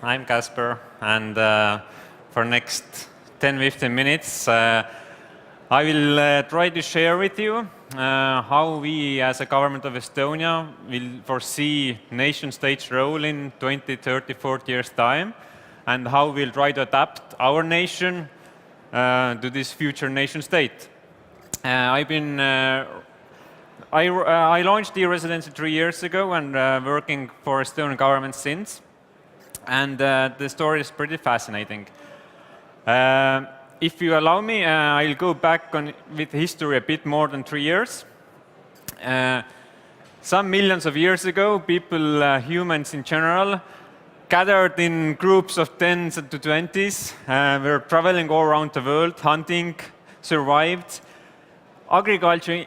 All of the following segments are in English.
I'm Kaspar, and for next 10-15 minutes, I will try to share with you how we as a government of Estonia will foresee nation-state's role in 20, 30, 40 years' time, and how we'll try to adapt our nation to this future nation-state. I launched e-Residency 3 years ago and working for Estonian government since. And the story is pretty fascinating. If you allow me, I'll go back with history a bit more than 3 years. Some millions of years ago, people, humans in general, gathered in groups of 10s to 20s, were traveling all around the world, hunting, survived. Agriculture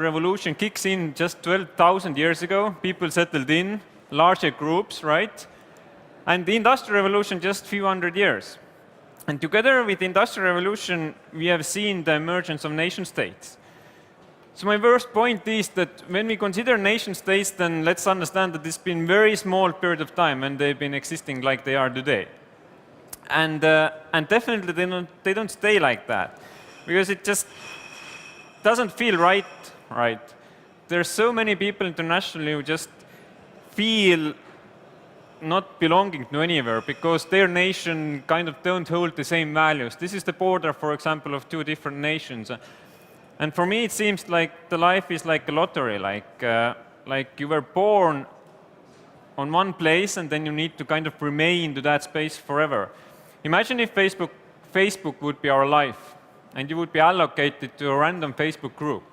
revolution kicks in just 12,000 years ago. People settled in, larger groups, right? And the Industrial Revolution just a few hundred years. And together with the Industrial Revolution, we have seen the emergence of nation-states. So my first point is that when we consider nation-states, then let's understand that it's been a very small period of time and they've been existing like they are today. And definitely they don't stay like that, because it just doesn't feel right. There's so many people internationally who just feel not belonging to anywhere because their nation kind of don't hold the same values. This is the border, for example, of two different nations. And for me, it seems like the life is like a lottery, like you were born on one place and then you need to kind of remain to that space forever. Imagine if Facebook would be our life and you would be allocated to a random Facebook group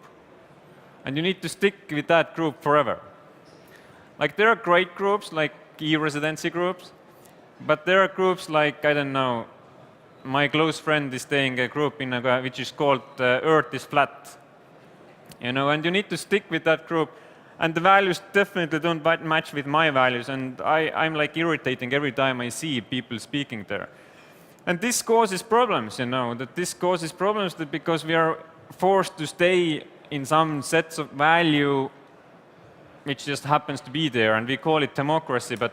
and you need to stick with that group forever. Like there are great groups like e-Residency groups, but there are groups like, I don't know, my close friend is staying in a group which is called Earth is Flat. And you need to stick with that group. And the values definitely don't match with my values, and I'm like irritating every time I see people speaking there. And this causes problems, because we are forced to stay in some sets of value which just happens to be there, and we call it democracy, but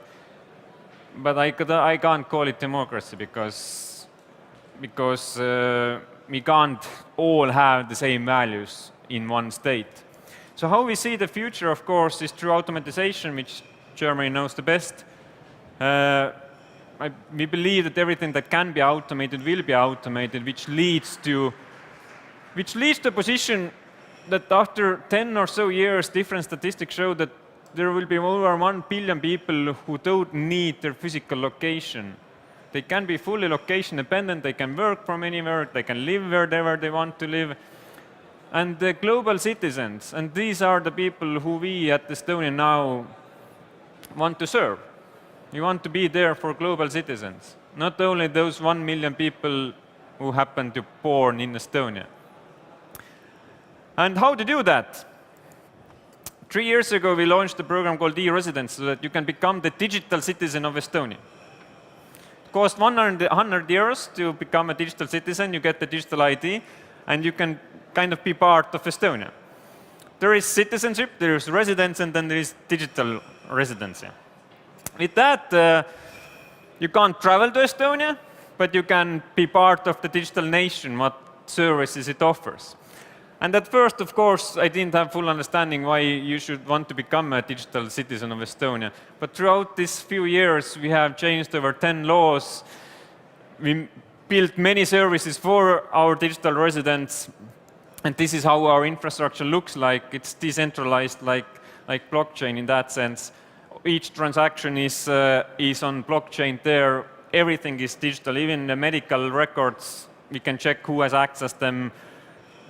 I can't call it democracy because we can't all have the same values in one state. So how we see the future, of course, is through automatization, which Germany knows the best. We believe that everything that can be automated will be automated, which leads to a position that after 10 or so years, different statistics show that there will be over 1 billion people who don't need their physical location. They can be fully location dependent, they can work from anywhere, they can live wherever they want to live. And the global citizens, and these are the people who we at Estonia now want to serve. We want to be there for global citizens, not only those 1 million people who happen to be born in Estonia. And how to do that? 3 years ago, we launched a program called e-Residency so that you can become the digital citizen of Estonia. It costs 100 euros to become a digital citizen. You get the digital ID, and you can kind of be part of Estonia. There is citizenship, there is residence, and then there is digital residency. With that, you can't travel to Estonia, but you can be part of the digital nation, what services it offers. And at first, of course, I didn't have full understanding why you should want to become a digital citizen of Estonia. But throughout these few years, we have changed over 10 laws. We built many services for our digital residents. And this is how our infrastructure looks like. It's decentralized like blockchain in that sense. Each transaction is on blockchain there. Everything is digital. Even the medical records, we can check who has accessed them,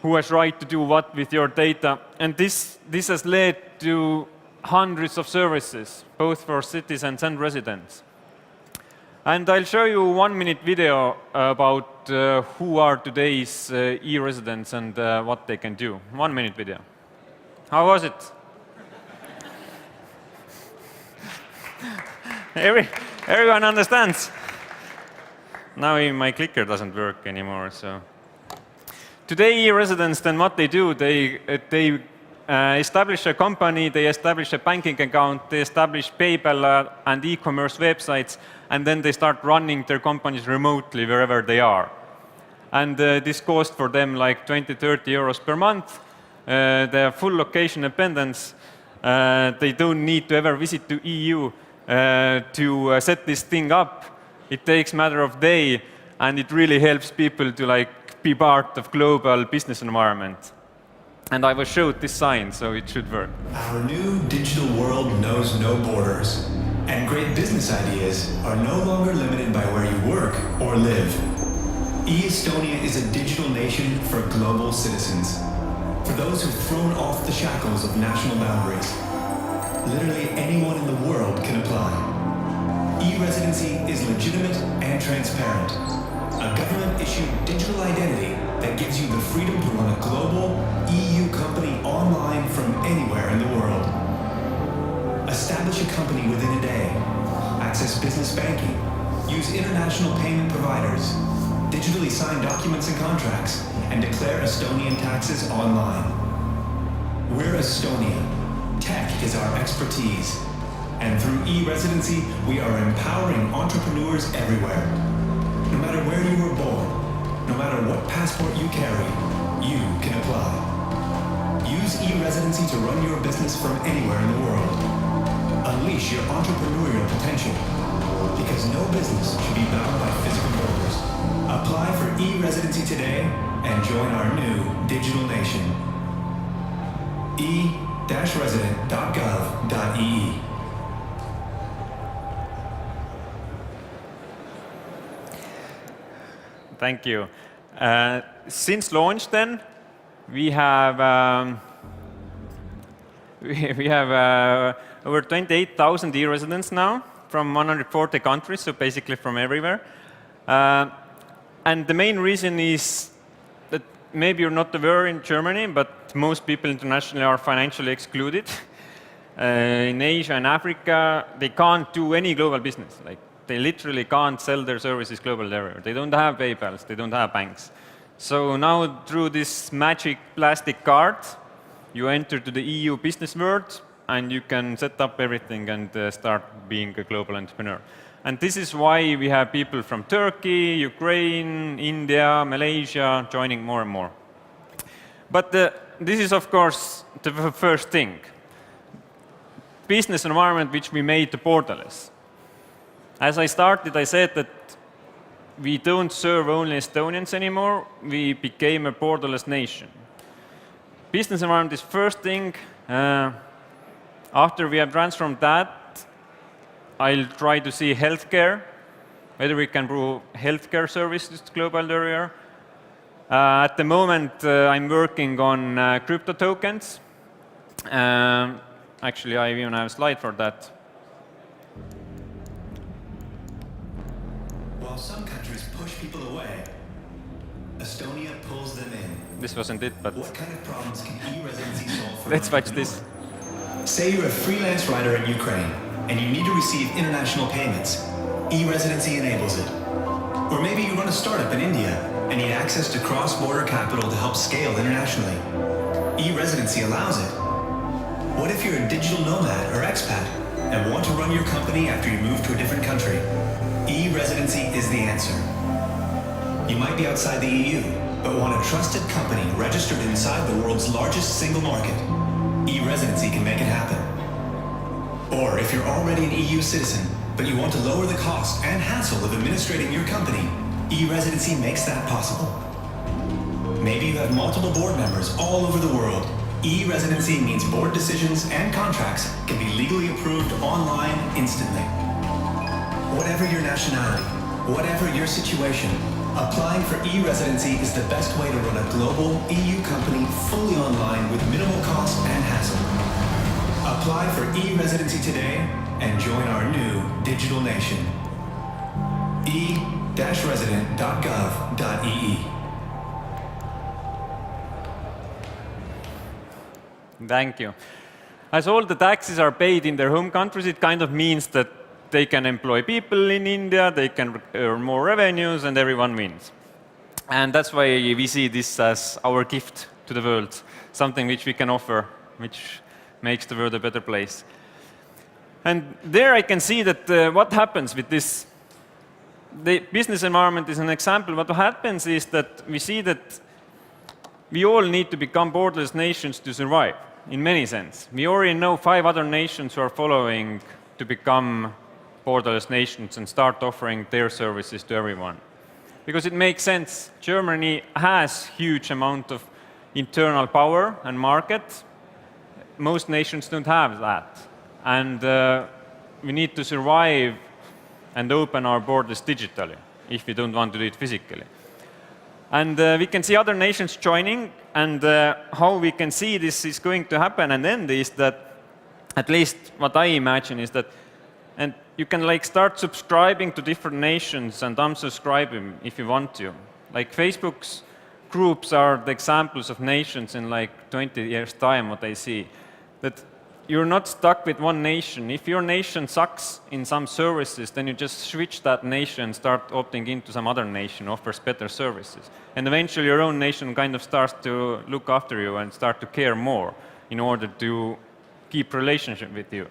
who has right to do what with your data. And this has led to hundreds of services, both for citizens and residents. And I'll show you a 1-minute video about who are today's e-residents and what they can do. 1-minute video. How was it? Everyone understands? Now my clicker doesn't work anymore, so. Today, e-residents, then what they do, they establish a company, they establish a banking account, they establish PayPal and e-commerce websites, and then they start running their companies remotely wherever they are. And this costs for them like 20, 30 euros per month. They have full location independence. They don't need to ever visit to EU to set this thing up. It takes a matter of day, and it really helps people to be part of global business environment. And I was showed this sign, so it should work. Our new digital world knows no borders, and great business ideas are no longer limited by where you work or live. E-Estonia is a digital nation for global citizens, for those who've thrown off the shackles of national boundaries. Literally anyone in the world can apply. E-Residency is legitimate and transparent. A government-issued digital identity that gives you the freedom to run a global EU company online from anywhere in the world. Establish a company within a day. Access business banking. Use international payment providers. Digitally sign documents and contracts, and declare Estonian taxes online. We're Estonia. Tech is our expertise. And through e-Residency, we are empowering entrepreneurs everywhere. No matter where you were born, no matter what passport you carry, you can apply. Use e-Residency to run your business from anywhere in the world. Unleash your entrepreneurial potential, because no business should be bound by physical borders. Apply for e-Residency today and join our new digital nation. e-resident.gov.ee. Thank you. Since launch, then, we have over 28,000 e-residents now from 140 countries, so basically from everywhere. And the main reason is that maybe you're not aware in Germany, but most people internationally are financially excluded. In Asia and Africa, they can't do any global business. They literally can't sell their services globally everywhere. They don't have PayPals, they don't have banks. So now, through this magic plastic card, you enter to the EU business world, and you can set up everything and start being a global entrepreneur. And this is why we have people from Turkey, Ukraine, India, Malaysia joining more and more. But this is, of course, the first thing. Business environment which we made borderless. As I started, I said that we don't serve only Estonians anymore. We became a borderless nation. Business environment is first thing. After we have transformed that, I'll try to see healthcare, whether we can prove healthcare services to global area. At the moment, I'm working on crypto tokens. Actually, I even have a slide for that. While some countries push people away, Estonia pulls them in. This wasn't it, but what kind of problems can e-Residency solve for let's watch this. Say you're a freelance writer in Ukraine, and you need to receive international payments. E-Residency enables it. Or maybe you run a startup in India and need access to cross-border capital to help scale internationally. E-Residency allows it. What if you're a digital nomad or expat and want to run your company after you move to a different country? E-Residency is the answer. You might be outside the EU, but want a trusted company registered inside the world's largest single market. E-Residency can make it happen. Or if you're already an EU citizen, but you want to lower the cost and hassle of administrating your company, e-Residency makes that possible. Maybe you have multiple board members all over the world. E-Residency means board decisions and contracts can be legally approved online instantly. Whatever your nationality, whatever your situation, applying for e-Residency is the best way to run a global EU company fully online with minimal cost and hassle. Apply for e-Residency today and join our new digital nation. e-resident.gov.ee. Thank you. As all the taxes are paid in their home countries, it kind of means that they can employ people in India, they can earn more revenues, and everyone wins. And that's why we see this as our gift to the world, something which we can offer which makes the world a better place. And there I can see that what happens with this. The business environment is an example. What happens is that we see that we all need to become borderless nations to survive, in many sense. We already know 5 other nations who are following to become borderless nations and start offering their services to everyone. Because it makes sense. Germany has huge amount of internal power and market. Most nations don't have that. And we need to survive and open our borders digitally if we don't want to do it physically. And we can see other nations joining, and how we can see this is going to happen and end is that, at least what I imagine is that, and you can like start subscribing to different nations and unsubscribing if you want to. Like Facebook's groups are the examples of nations in like 20 years time, what I see. That you're not stuck with one nation. If your nation sucks in some services, then you just switch that nation and start opting into some other nation, offers better services. And eventually your own nation kind of starts to look after you and start to care more in order to keep relationship with you.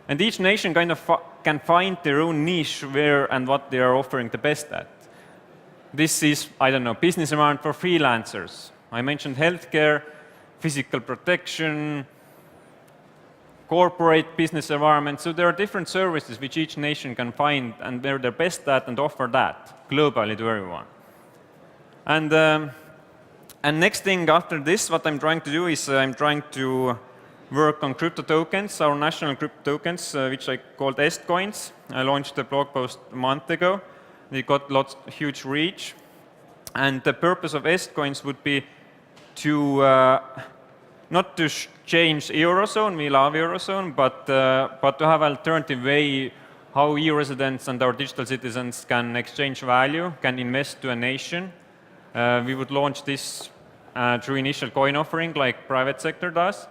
And each nation kind of can find their own niche where and what they are offering the best at. This is, I don't know, business environment for freelancers. I mentioned healthcare, physical protection, corporate business environment. So there are different services which each nation can find and they're their best at and offer that globally to everyone. And next thing after this, what I'm trying to do is I'm trying to work on crypto tokens, our national crypto tokens, which I called Estcoins. I launched the blog post a month ago. We got huge reach. And the purpose of Estcoins would be to not to change Eurozone, we love Eurozone, but to have alternative way how e-residents and our digital citizens can exchange value, can invest to a nation. We would launch this through initial coin offering like private sector does.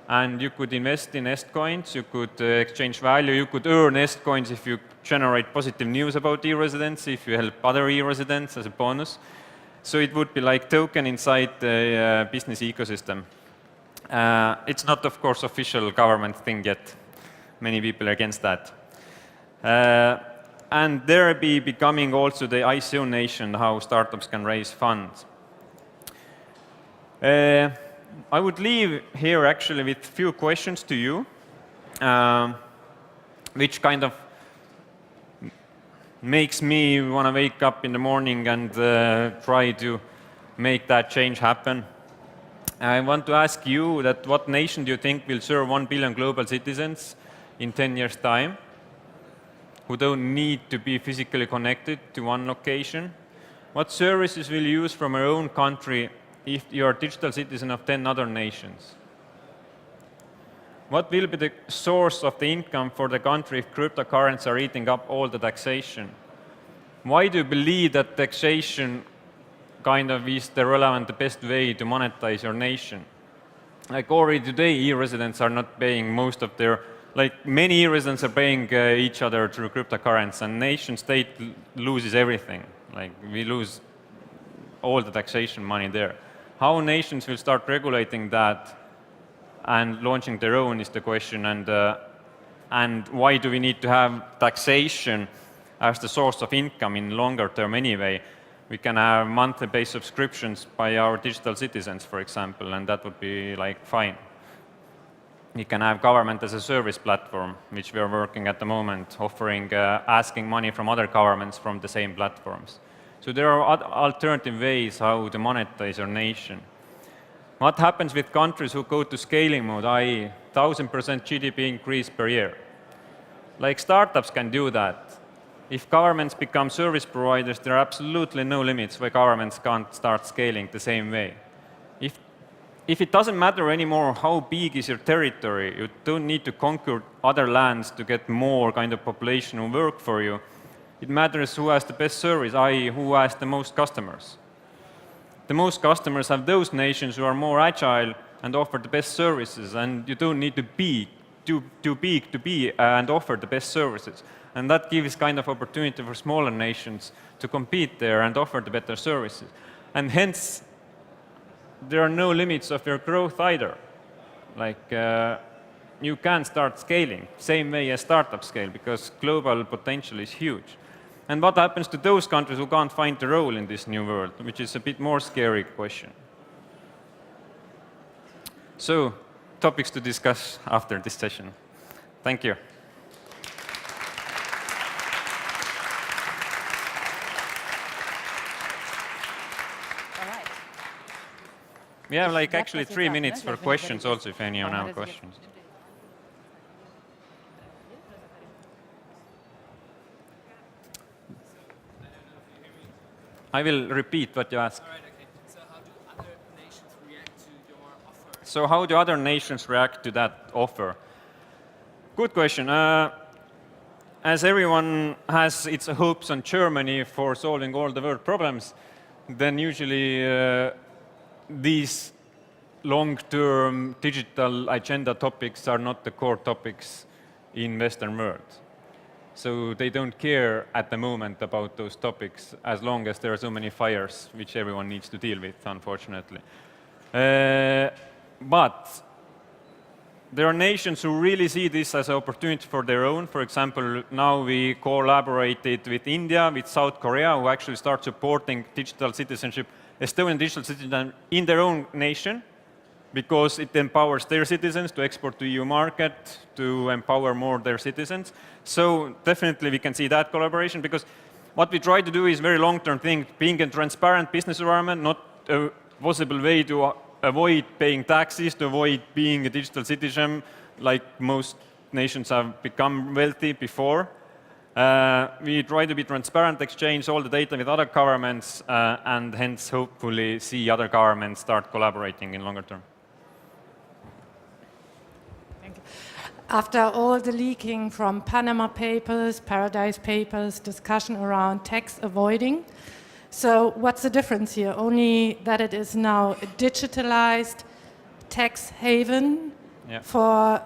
And you could invest in Estcoins, you could exchange value, you could earn Estcoins if you generate positive news about e-residency, if you help other e-residents as a bonus. So it would be like token inside the business ecosystem. It's not, of course, official government thing yet. Many people are against that. And there be becoming also the ICO nation, how startups can raise funds. I would leave here actually with a few questions to you, which kind of makes me want to wake up in the morning and try to make that change happen. I want to ask you that what nation do you think will serve 1 billion global citizens in 10 years' time who don't need to be physically connected to one location? What services will you use from your own country if you are a digital citizen of 10 other nations? What will be the source of the income for the country if cryptocurrencies are eating up all the taxation? Why do you believe that taxation kind of is the relevant, the best way to monetize your nation? Like already today, e-residents are not paying most of their, like many e-residents are paying each other through cryptocurrency, and nation state loses everything. Like we lose all the taxation money there. How nations will start regulating that and launching their own is the question, and why do we need to have taxation as the source of income in longer term anyway? We can have monthly based subscriptions by our digital citizens, for example, and that would be like fine. We can have government as a service platform, which we are working at the moment, offering, asking money from other governments from the same platforms. So there are alternative ways how to monetize your nation. What happens with countries who go to scaling mode, i.e. 1000% GDP increase per year? Like startups can do that. If governments become service providers, there are absolutely no limits where governments can't start scaling the same way. If it doesn't matter anymore how big is your territory, you don't need to conquer other lands to get more kind of population who work for you. It matters who has the best service, i.e. who has the most customers. The most customers have those nations who are more agile and offer the best services, and you don't need to be too big to be and offer the best services. And that gives kind of opportunity for smaller nations to compete there and offer the better services. And hence, there are no limits of your growth either. Like you can start scaling, same way as startups scale, because global potential is huge. And what happens to those countries who can't find the role in this new world, which is a bit more scary question. So, topics to discuss after this session. Thank you. We have like actually 3 minutes for questions also, if anyone has questions. I will repeat what you asked. All right, okay. So how do other nations react to your offer? So how do other nations react to that offer? Good question. As everyone has its hopes on Germany for solving all the world problems, then usually these long-term digital agenda topics are not the core topics in Western world. So they don't care at the moment about those topics as long as there are so many fires which everyone needs to deal with, unfortunately. But there are nations who really see this as an opportunity for their own. For example, now we collaborated with India, with South Korea, who actually start supporting digital citizenship, Estonian digital citizenship in their own nation, because it empowers their citizens to export to EU market, to empower more their citizens. So definitely we can see that collaboration, because what we try to do is very long-term thing, being a transparent business environment, not a possible way to avoid paying taxes, to avoid being a digital citizen, like most nations have become wealthy before. We try to be transparent, exchange all the data with other governments, and hence hopefully see other governments start collaborating in longer term. After all the leaking from Panama Papers, Paradise Papers, discussion around tax avoiding, so what's the difference here? Only that it is now a digitalized tax haven for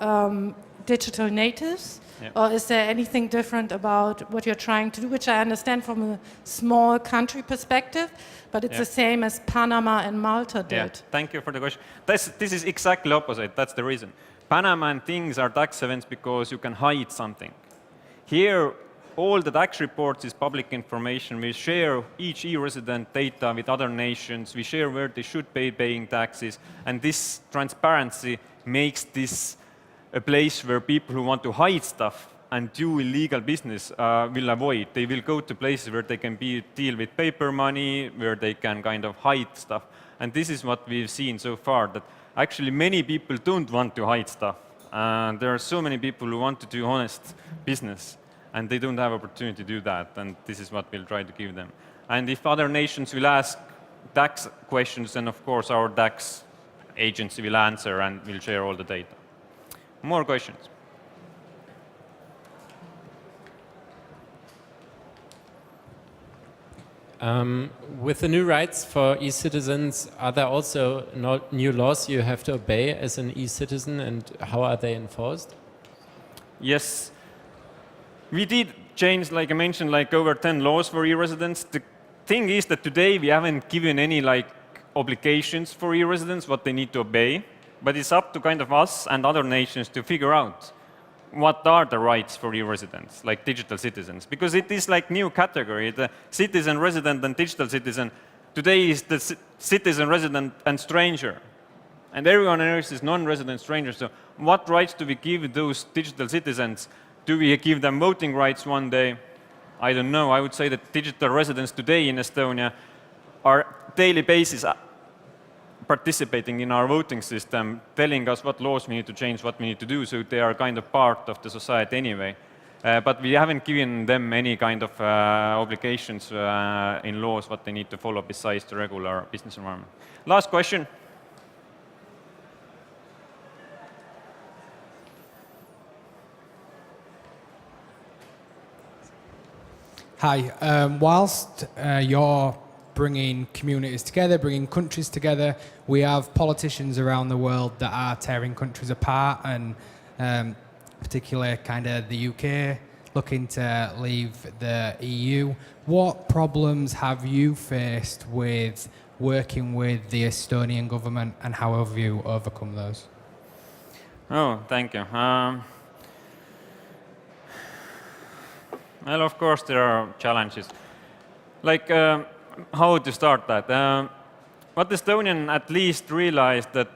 digital natives? Or is there anything different about what you're trying to do, which I understand from a small country perspective, but it's the same as Panama and Malta did? Thank you for the question. This is exactly opposite. That's the reason. Panama and things are tax havens because you can hide something. Here, all the tax reports is public information. We share each e-resident data with other nations. We share where they should be paying taxes. And this transparency makes this a place where people who want to hide stuff and do illegal business will avoid. They will go to places where they can deal with paper money, where they can kind of hide stuff. And this is what we've seen so far, that actually many people don't want to hide stuff. There are so many people who want to do honest business, and they don't have opportunity to do that, and this is what we'll try to give them. And if other nations will ask tax questions, then of course our tax agency will answer and will share all the data. More questions? With the new rights for e-citizens, are there also new laws you have to obey as an e-citizen, and how are they enforced? Yes. We did change, like I mentioned, like over 10 laws for e-residents. The thing is that today we haven't given any obligations for e-residents, what they need to obey, but it's up to kind of us and other nations to figure out what are the rights for e-residents, like digital citizens, because it is like new category, the citizen, resident, and digital citizen. Today is the citizen, resident, and stranger, and everyone else is non-resident stranger. So what rights do we give those digital citizens? Do we give them voting rights one day? I don't know. I would say that digital residents today in Estonia are daily basis participating in our voting system, telling us what laws we need to change, what we need to do, so they are kind of part of the society anyway. But we haven't given them any kind of obligations in laws what they need to follow besides the regular business environment. Last question. Hi. Whilst you're bringing communities together, bringing countries together, we have politicians around the world that are tearing countries apart, and particularly kind of the UK looking to leave the EU. What problems have you faced with working with the Estonian government, and how have you overcome those? Oh, thank you. Well, of course, there are challenges. Like, how to start that? What Estonian at least realized that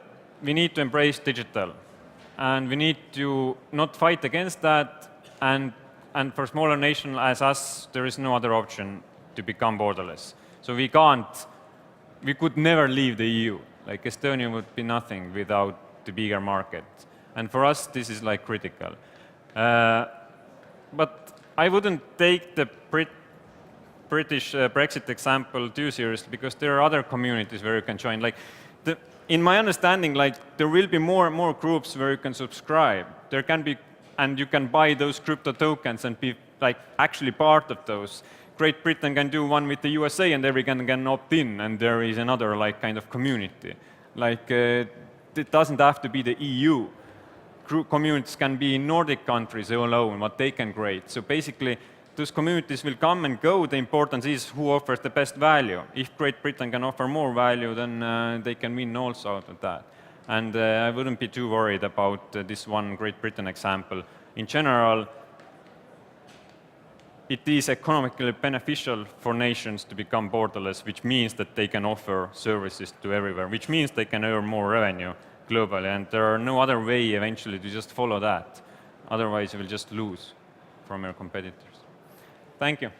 we need to embrace digital, and we need to not fight against that, and for smaller nation as us, there is no other option to become borderless. So we could never leave the EU. Like, Estonia would be nothing without the bigger market. And for us, this is like critical. But I wouldn't take the British Brexit example too seriously, because there are other communities where you can join. Like, in my understanding, like, there will be more and more groups where you can subscribe. There can be, and you can buy those crypto tokens and be like actually part of those. Great Britain can do one with the USA, and everyone can opt in, and there is another like kind of community. Like, it doesn't have to be the EU. Communities can be in Nordic countries alone, what they can create. So basically, those communities will come and go. The importance is who offers the best value. If Great Britain can offer more value, then they can win also out of that. And I wouldn't be too worried about this one Great Britain example. In general, it is economically beneficial for nations to become borderless, which means that they can offer services to everywhere, which means they can earn more revenue globally, and there are no other way eventually to just follow that. Otherwise, you will just lose from your competitors. Thank you.